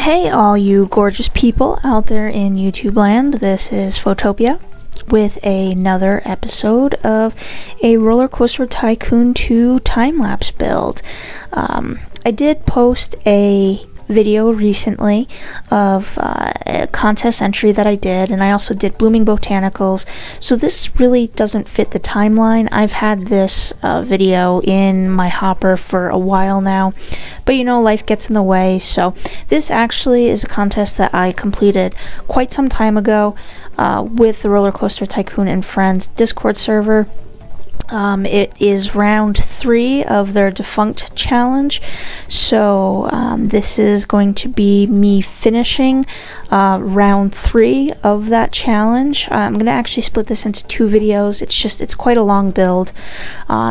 Hey all you gorgeous people out there in YouTube land, this is Photopia with another episode of a Roller Coaster Tycoon 2 time-lapse build. I did post a video recently of a contest entry that I did, and I also did Blooming Botanicals, so this really doesn't fit the timeline. I've had this video in my hopper for a while now, but you know, life gets in the way. So this actually is a contest that I completed quite some time ago with the Roller Coaster Tycoon and Friends Discord server. It is round 3 of their defunct challenge, so this is going to be me finishing round 3 of that challenge. I'm going to actually split this into 2 videos. It's quite a long build,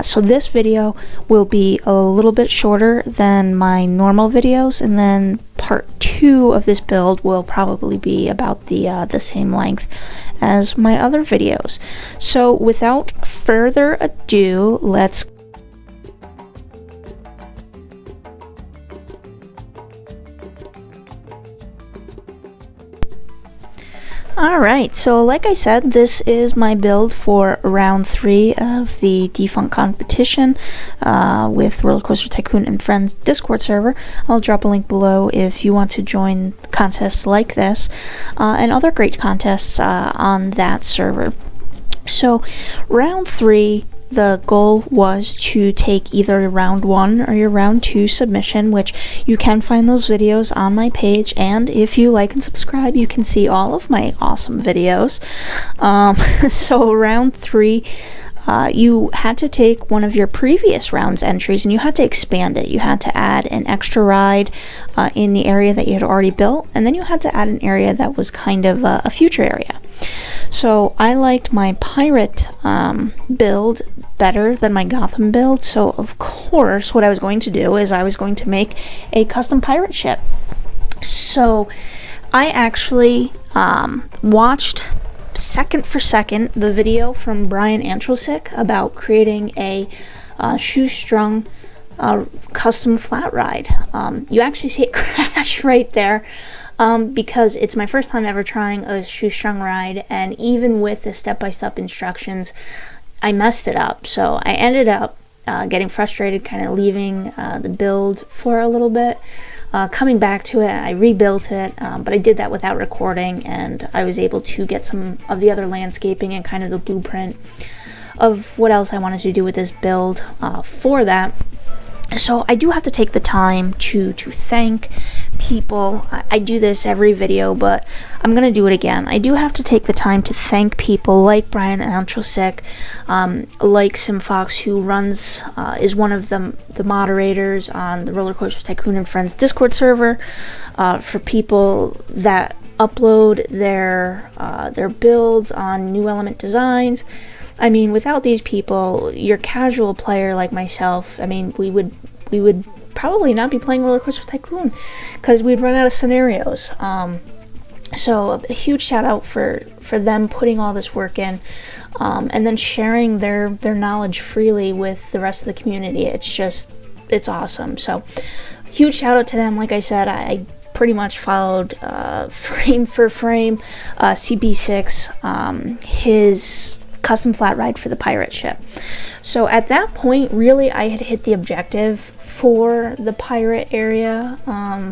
so this video will be a little bit shorter than my normal videos, and then part 2 of this build will probably be about the same length as my other videos. So without further ado, let's Alright, so like I said, this is my build for round 3 of the defunct competition with Roller Coaster Tycoon and Friends Discord server. I'll drop a link below if you want to join contests like this and other great contests on that server. So round 3, the goal was to take either your round 1 or your round 2 submission, which you can find those videos on my page, and if you like and subscribe, you can see all of my awesome videos. So round 3, you had to take one of your previous round's entries and you had to expand it. You had to add an extra ride in the area that you had already built, and then you had to add an area that was kind of a future area. So I liked my pirate build better than my Gotham build, so of course what I was going to do is I was going to make a custom pirate ship. So I actually watched second for second the video from Brian Antrosick about creating a shoestrung custom flat ride. You actually see it crash right there. Because it's my first time ever trying a shoestrung ride, and even with the step-by-step instructions, I messed it up. So I ended up getting frustrated, kind of leaving the build for a little bit. Coming back to it, I rebuilt it, but I did that without recording, and I was able to get some of the other landscaping and kind of the blueprint of what else I wanted to do with this build for that. So I do have to take the time to thank people. I do this every video, but I'm going to do it again. I do have to take the time to thank people like Brian Antrosick, like SimFox, who is one of the moderators on the Roller Coaster Tycoon and Friends Discord server, for people that upload their builds on New Element Designs. I mean, without these people, your casual player like myself, I mean, we would probably not be playing Roller Coaster Tycoon because we'd run out of scenarios. So a huge shout out for them putting all this work in, and then sharing their knowledge freely with the rest of the community. It's awesome. So huge shout out to them. Like I said, I pretty much followed frame for frame CB6, his custom flat ride for the pirate ship. So at that point, really, I had hit the objective for the pirate area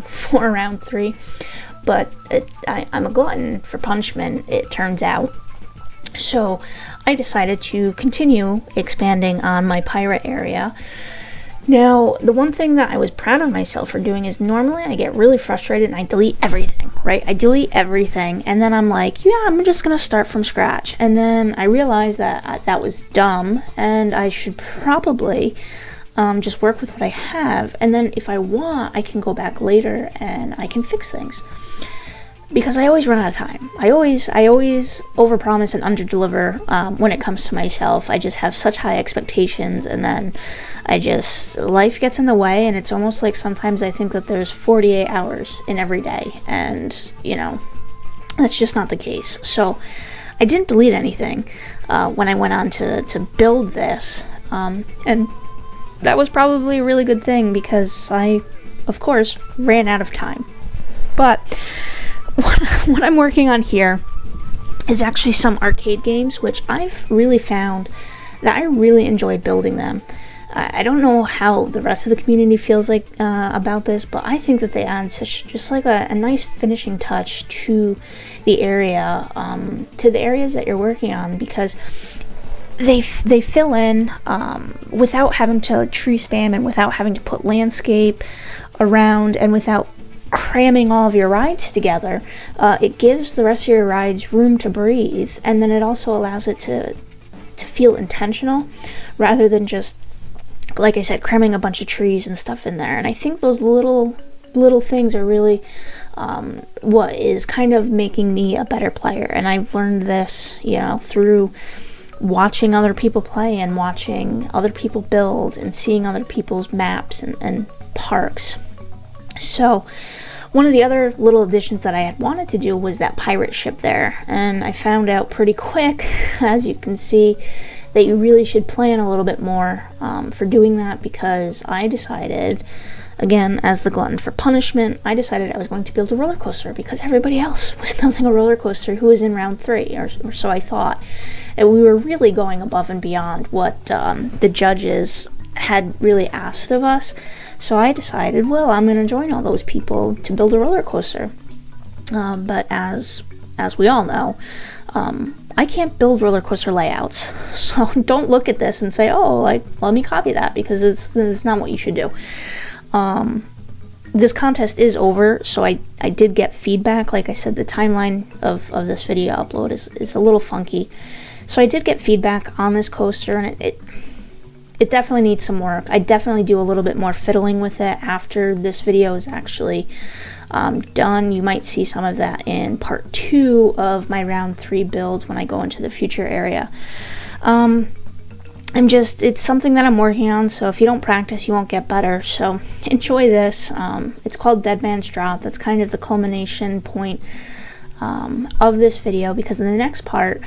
for round 3, but I'm a glutton for punishment, it turns out. So I decided to continue expanding on my pirate area. Now, the one thing that I was proud of myself for doing is normally I get really frustrated and I delete everything, right? I delete everything, and then I'm like, yeah, I'm just gonna start from scratch. And then I realized that that was dumb, and I should probably just work with what I have, and then if I want, I can go back later and I can fix things. Because I always run out of time. I always overpromise and underdeliver when it comes to myself. I just have such high expectations, and then life gets in the way, and it's almost like sometimes I think that there's 48 hours in every day, and you know, that's just not the case. So I didn't delete anything when I went on to build this, and that was probably a really good thing because I, of course, ran out of time. But what I'm working on here is actually some arcade games, which I've really found that I really enjoy building them. I don't know how the rest of the community feels like about this, but I think that they add just like a nice finishing touch to the area, to the areas that you're working on, because they fill in without having to tree spam and without having to put landscape around and without cramming all of your rides together. It gives the rest of your rides room to breathe, and then it also allows it to feel intentional rather than just, like I said, cramming a bunch of trees and stuff in there. And I think those little things are really what is kind of making me a better player. And I've learned this, through watching other people play and watching other people build and seeing other people's maps and parks. So one of the other little additions that I had wanted to do was that pirate ship there, and I found out pretty quick, as you can see, that you really should plan a little bit more for doing that, because I decided, again, as the glutton for punishment, I decided I was going to build a roller coaster because everybody else was building a roller coaster who was in round 3, or so I thought. And we were really going above and beyond what the judges had really asked of us. So I decided, well, I'm going to join all those people to build a roller coaster. But as we all know, I can't build roller coaster layouts. So don't look at this and say, oh, like, let me copy that, because it's not what you should do. This contest is over, so I did get feedback. Like I said, the timeline of this video upload is a little funky. So I did get feedback on this coaster, and it definitely needs some work. I definitely do a little bit more fiddling with it after this video is actually done. You might see some of that in part 2 of my round 3 build when I go into the future area. It's something that I'm working on, so if you don't practice, you won't get better. So enjoy this. It's called Deadman's Drop. That's kind of the culmination point of this video, because in the next part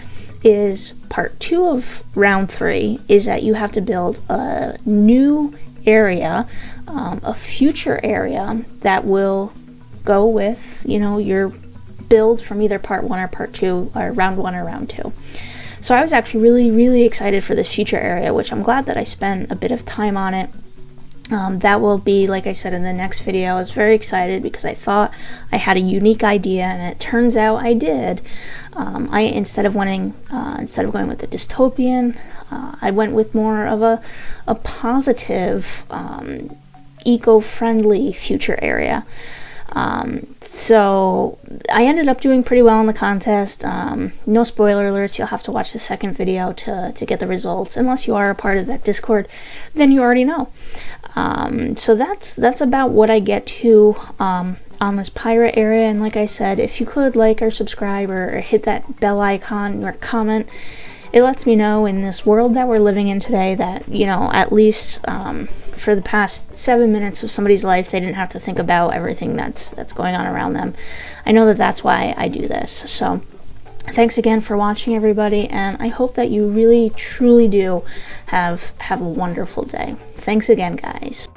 is part 2 of round 3, is that you have to build a new area, a future area that will go with, your build from either part 1 or part 2, or round 1 or round 2. So I was actually really, really excited for this future area, which I'm glad that I spent a bit of time on it. That will be, like I said, in the next video. I was very excited because I thought I had a unique idea, and it turns out I did. Instead of going with the dystopian, I went with more of a positive, eco-friendly future area. So I ended up doing pretty well in the contest. No spoiler alerts, you'll have to watch the second video to get the results. Unless you are a part of that Discord, then you already know. So that's about what I get to on this pirate area. And like I said, if you could like or subscribe or hit that bell icon or comment, it lets me know in this world that we're living in today that, at least for the past 7 minutes of somebody's life, they didn't have to think about everything that's going on around them. I know that that's why I do this. So thanks again for watching, everybody, and I hope that you really, truly do have a wonderful day. Thanks again, guys.